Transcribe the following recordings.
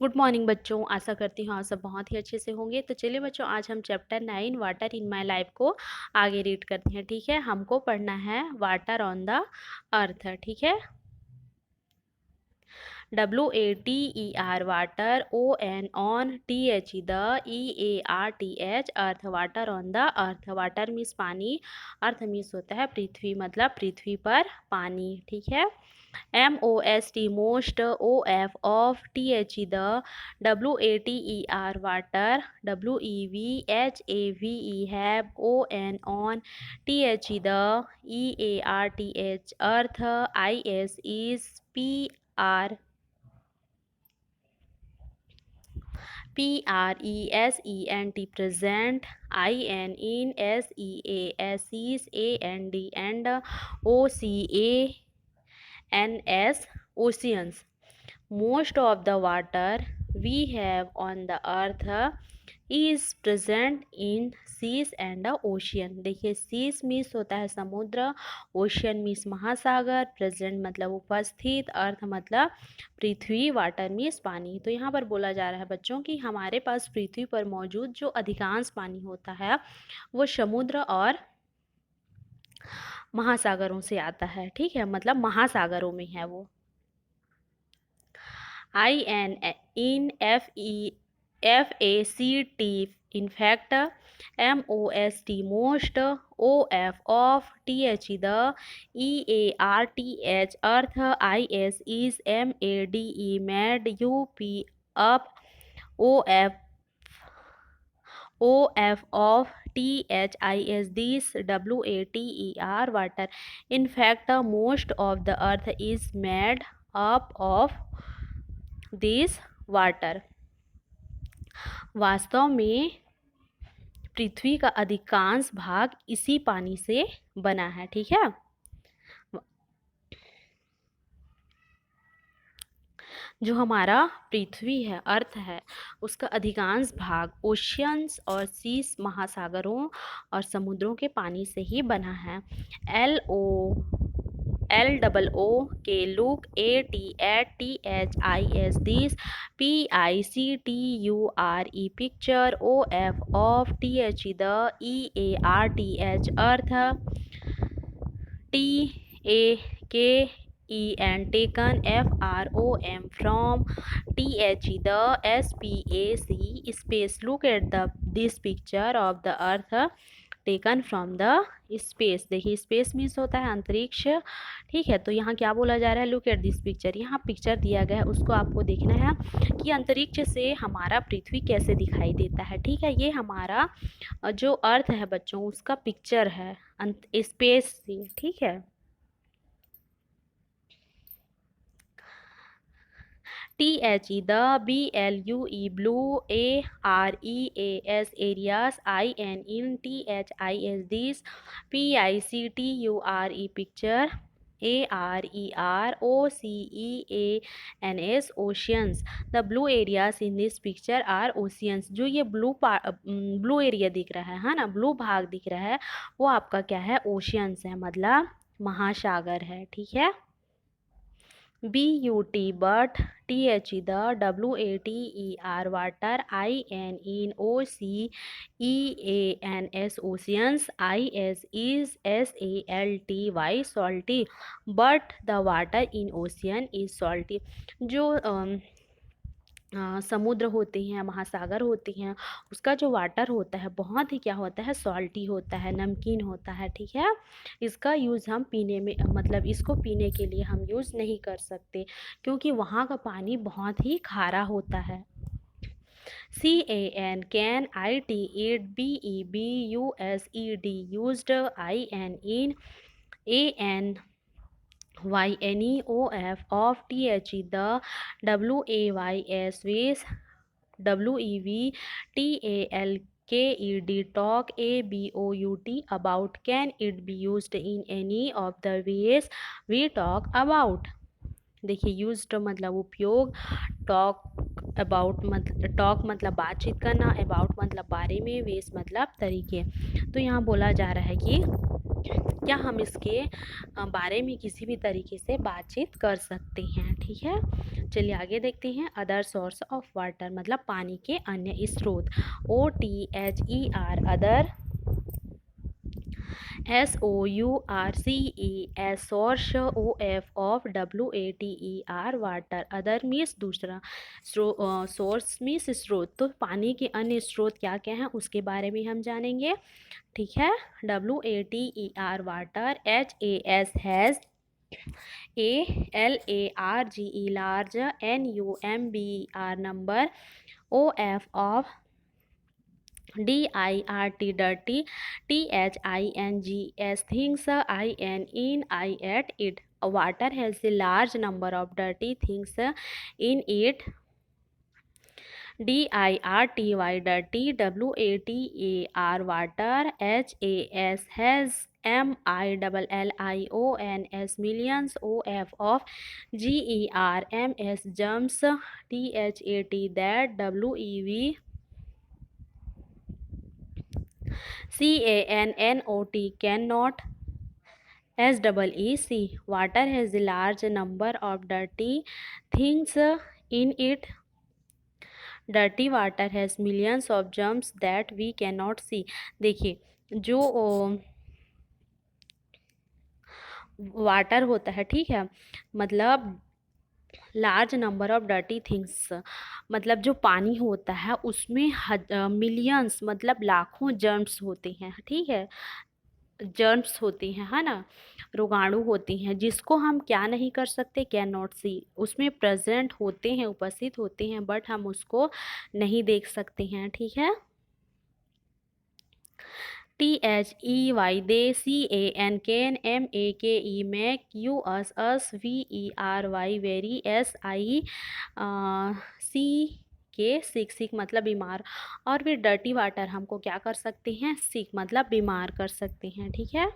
Good morning बच्चों, आशा करती हूँ आप सब बहुत ही अच्छे से होंगे। तो चलिए बच्चों, आज हम chapter 9 water in my life को आगे रीड करते हैं। ठीक है, हमको पढ़ना है वाटर ऑन द अर्थ। ठीक है, WATER water, ON on, THE the, EARTH earth, water on the earth. Water means पानी, अर्थ मीन्स होता है पृथ्वी, मतलब पृथ्वी पर पानी। ठीक है, MOST most, OF of, THE the, WATER water, WEVHAVE have, ON on, THE the, EARTH earth, IS is, PRESENT present, IN in, SEASES and OCANS oceans. Most of the water we have on the earth is present in seas and ocean। देखिए, seize means होता है समुद्र, ocean means महासागर, present मतलब उपस्थित, अर्थ मतलब पृथ्वी, water means पानी। तो यहाँ पर बोला जा रहा है बच्चों कि हमारे पास पृथ्वी पर मौजूद जो अधिकांश पानी होता है वो समुद्र और महासागरों से आता है। ठीक है, मतलब महासागरों में है वो। INFACT in fact, MOST most, OF of, THE the, EARTH earth, IS is, MADE mad, UP up, OF of, THIS this, WATER water. In fact, most of the earth is made up of this water। वास्तव में पृथ्वी का अधिकांश भाग इसी पानी से बना है। ठीक है, जो हमारा पृथ्वी है, अर्थ है, उसका अधिकांश भाग ओशियंस और सीस, महासागरों और समुद्रों के पानी से ही बना है। LOO के look, ATHIS this, PICTURE picture, OF of, THE the, EARTH earth, TAKEN taken, FROM from, THE the, SPAC space। Look at this picture of the earth taken from the space. देखिए, space means होता है अंतरिक्ष। ठीक है, तो यहाँ क्या बोला जा रहा है, लुक एट दिस पिक्चर। यहाँ पिक्चर दिया गया है, उसको आपको देखना है कि अंतरिक्ष से हमारा पृथ्वी कैसे दिखाई देता है। ठीक है, ये हमारा जो अर्थ है बच्चों, उसका पिक्चर है स्पेस से। ठीक है, THE the, BLUE blue, AREAS areas, IN in, THIS this, PICTURE picture, AREROCEANS oceans। The blue areas in this picture are oceans। जो ये ब्लू एरिया दिख रहा है ना, ब्लू भाग दिख रहा है, वो आपका क्या है, ओशियंस है, मतलब महासागर है। ठीक है, BUT but, THE the, WATER water, IN in, OCEANS oceans, IS is, SALTY salty, but the water in ocean is salty। जो समुद्र होते हैं, महासागर होते हैं, उसका जो वाटर होता है बहुत ही क्या होता है, सॉल्टी होता है, नमकीन होता है। ठीक है, इसका यूज़ हम पीने में, मतलब इसको पीने के लिए हम यूज़ नहीं कर सकते, क्योंकि वहाँ का पानी बहुत ही खारा होता है। CAN can, IT eat, BEBUSED used, IN in, ANYNEOF of, THE the, WAYS ways, WEVTALKED talk, ABOUT about। Can it be used in any of the ways we talk about। देखिए, यूज्ड मतलब उपयोग, talk मतलब बातचीत करना, about मतलब बारे में, वेस मतलब तरीके। तो यहाँ बोला जा रहा है कि क्या हम इसके बारे में किसी भी तरीके से बातचीत कर सकते हैं। ठीक है, चलिए आगे देखते हैं। अदर सोर्स ऑफ वाटर मतलब पानी के अन्य स्रोत। OTHER other, SOURCE source, OF of, WATER water. Other means दूसरा, सोर्स मीन्स स्रोत। तो पानी के अन्य स्रोत क्या क्या हैं उसके बारे में हम जानेंगे। ठीक है, WATER water, HAS has, ALARGE large, NUMBER number, OF of, DIRT dirty, THINGS things, IN at it. Water has a large number of dirty things in it. DIRTY dirty, WATER water, HAS has, MILLIONS millions, OF GERMS germs, THAT that, WEV CANNOT cannot, SEEC water has a large number of dirty things in it. Dirty water has millions of germs that we cannot see. देखिए, जो water होता है, ठीक है, मतलब large number of dirty things, मतलब जो पानी होता है उसमें मिलियंस मतलब लाखों जर्म्स होते हैं। ठीक है, जर्म्स होती हैं, है ना, रोगाणु होती हैं, जिसको हम क्या नहीं कर सकते, कैन नॉट सी, उसमें प्रेजेंट होते हैं, उपस्थित होते हैं, बट हम उसको नहीं देख सकते हैं। ठीक है, THEY they, CAN MAKE make, U us VERY very, SI C K sick मतलब बीमार। और फिर डर्टी वाटर हमको क्या कर सकते हैं, सिक मतलब बीमार कर सकते हैं। ठीक है,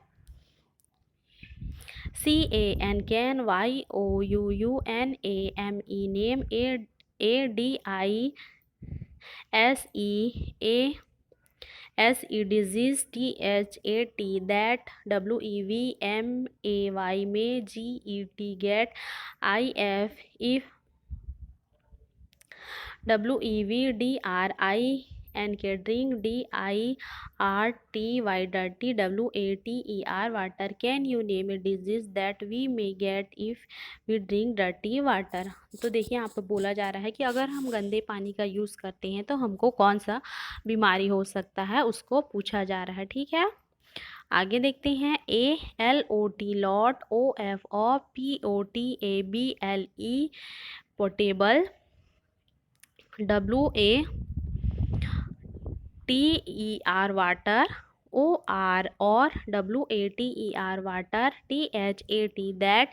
CAN YOUUNAME name, ADISEASE disease, THAT that, WEVMAY में, GET get, if WEVDRI drink, DIRTY dirty, WATER water। Can you name a disease that we may get if we drink dirty water? तो देखिए यहाँ पे बोला जा रहा है कि अगर हम गंदे पानी का यूज़ करते हैं तो हमको कौन सा बीमारी हो सकता है, उसको पूछा जा रहा है। ठीक है, आगे देखते हैं। ALOT lot, OF of, POTABLE portable, WATER water, OR और, WATER water, THAT that,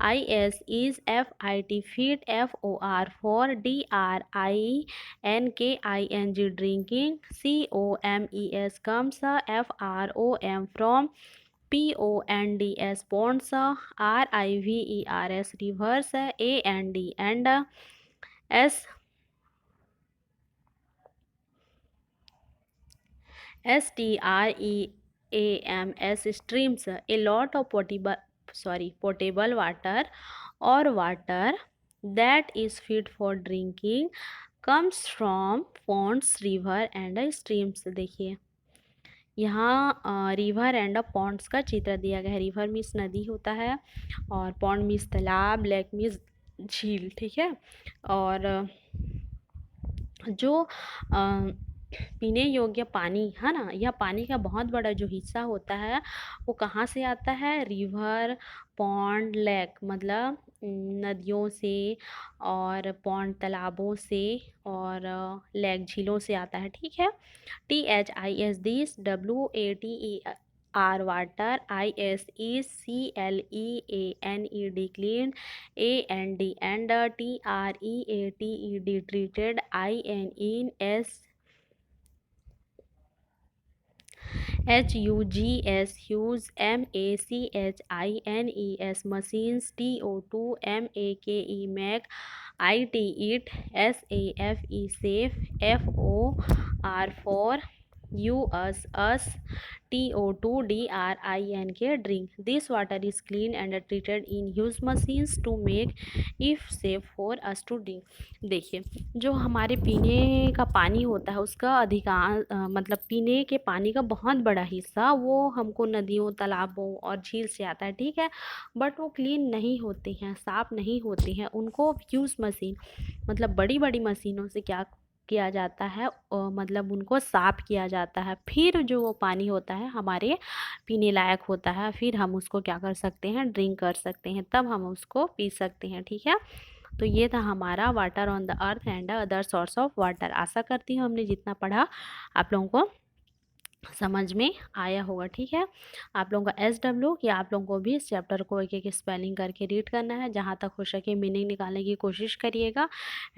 IS is, FIT feet, FOR for, DRINKING drinking, COMES comes, FROM from, PONDS ponds, RIVERS rivers, and STREAMS streams। A lot of potable water or water that is fit for drinking comes from ponds, river and streams। देखिए यहाँ river and Pond's का चित्र दिया गया है। River means नदी होता है, और पॉन्ड मीन्स तालाब, लेक मीन्स झील। ठीक है, और जो पीने योग्य पानी है ना, यह पानी का बहुत बड़ा जो हिस्सा होता है वो कहाँ से आता है, रिवर, पॉन्ड, लेक मतलब नदियों से, और पॉन्ड तालाबों से, और लेक झीलों से आता है। ठीक है, THIS this, WATER water, ISECLEANED clean, and TREATED treated, INES HUGS hues, MACHINES machines, TO2 MAKE make, IT it, SAFE safe, FOR U us TO2DRINK drink. This water is clean and treated in huge machines to make if safe for us to drink. देखिए, जो हमारे पीने का पानी होता है उसका अधिकांश मतलब पीने के पानी का बहुत बड़ा हिस्सा वो हमको नदियों, तालाबों और झील से आता है, ठीक है। बट वो क्लीन नहीं होते हैं, साफ़ नहीं होते हैं। उनको ह्यूज मशीन मतलब बड़ी बड़ी मशीनों से क्या किया जाता है, मतलब उनको साफ़ किया जाता है। फिर जो वो पानी होता है हमारे पीने लायक होता है। फिर हम उसको क्या कर सकते हैं, ड्रिंक कर सकते हैं, तब हम उसको पी सकते हैं, ठीक है। तो ये था हमारा water on the earth and other source of water. आशा करती हूँ हमने जितना पढ़ा आप लोगों को समझ में आया होगा, ठीक है। आप लोगों का SW कि आप लोगों को भी इस चैप्टर को एक एक स्पेलिंग करके रीड करना है, जहाँ तक हो सके मीनिंग निकालने की कोशिश करिएगा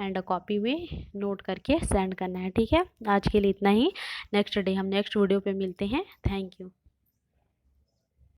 एंड कॉपी में नोट करके सेंड करना है, ठीक है। आज के लिए इतना ही। नेक्स्ट डे हम नेक्स्ट वीडियो पे मिलते हैं। Thank you.